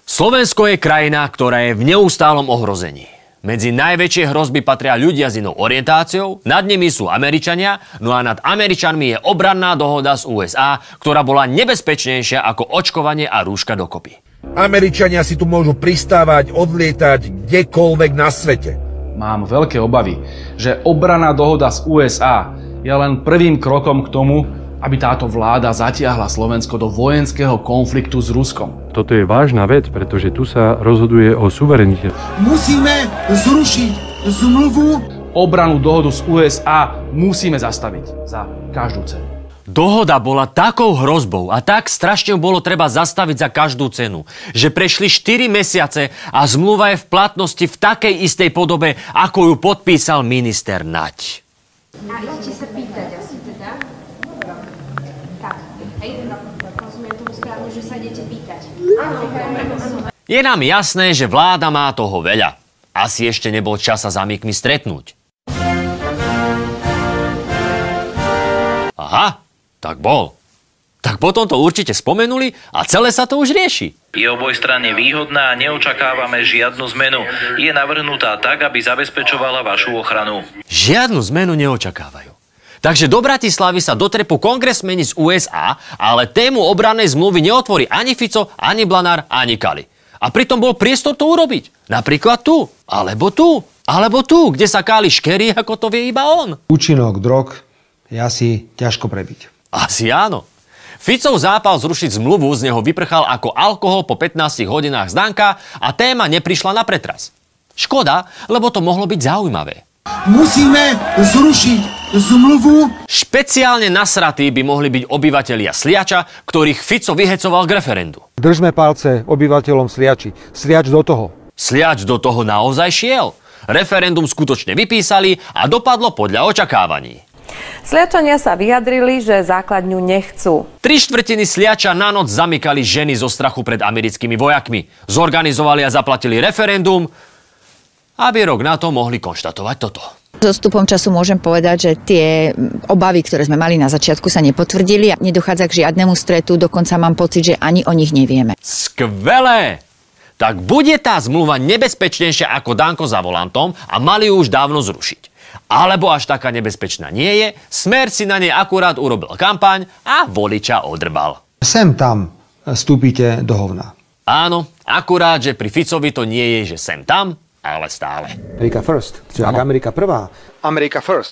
Slovensko je krajina, ktorá je v neustálom ohrození. Medzi najväčšie hrozby patria ľudia s inou orientáciou, nad nimi sú Američania, no a nad Američanmi je obranná dohoda z USA, ktorá bola nebezpečnejšia ako očkovanie a rúška dokopy. Američania si tu môžu pristávať, odlietať kdekoľvek na svete. Mám veľké obavy, že obranná dohoda z USA je len prvým krokom k tomu, aby táto vláda zatiahla Slovensko do vojenského konfliktu s Ruskom. Toto je vážna vec, pretože tu sa rozhoduje o suverenite. Musíme zrušiť zmluvu. Obrannú dohodu z USA musíme zastaviť za každú cenu. Dohoda bola takou hrozbou a tak strašne bolo treba zastaviť za každú cenu, že prešli 4 mesiace a zmluva je v platnosti v takej istej podobe, ako ju podpísal minister Naď. A idete sa pýtať asi teda? Tak, hej, rozumiem tomu správne, že sa idete pýtať. Je nám jasné, že vláda má toho veľa. Asi ešte nebol čas sa s amíkmi stretnúť. Aha, tak bol. Tak potom to určite spomenuli a celé sa to už rieši. Je obojstranne výhodná a neočakávame žiadnu zmenu. Je navrhnutá tak, aby zabezpečovala vašu ochranu. Žiadnu zmenu neočakávajú. Takže do Bratislavy sa dotrepú kongresmeni z USA, ale tému obrannej zmluvy neotvorí ani Fico, ani Blanár, ani Kali. A pritom bol priestor to urobiť. Napríklad tu, alebo tu, kde sa Kali škerí, ako to vie iba on. Účinok drog je asi ťažko prebiť. Asi áno. Ficov zápal zrušiť zmluvu z neho vyprchal ako alkohol po 15 hodinách z Danka a téma neprišla na pretras. Škoda, lebo to mohlo byť zaujímavé. Musíme zrušiť zmluvu. Špeciálne nasratí by mohli byť obyvatelia Sliača, ktorých Fico vyhecoval k referendu. Držme palce obyvateľom Sliači. Sliač do toho. Sliač do toho naozaj šiel. Referendum skutočne vypísali a dopadlo podľa očakávaní. Sliačania sa vyjadrili, že základňu nechcú. 3/4 Sliača na noc zamykali ženy zo strachu pred americkými vojakmi. Zorganizovali a zaplatili referendum, aby rok na to mohli konštatovať toto. So vstupom času môžem povedať, že tie obavy, ktoré sme mali na začiatku, sa nepotvrdili a nedochádza k žiadnemu stretu, dokonca mám pocit, že ani o nich nevieme. Skvelé! Tak bude tá zmluva nebezpečnejšia ako Danko za volantom a mali ju už dávno zrušiť. Alebo až taká nebezpečná nie je, Smer si na nej akurát urobil kampaň a voliča odrbal. Sem tam vstúpite do hovna. Áno, akurát, že pri Ficovi to nie je, že sem tam, ale stále. America first. Čiže Amerika prvá. America first.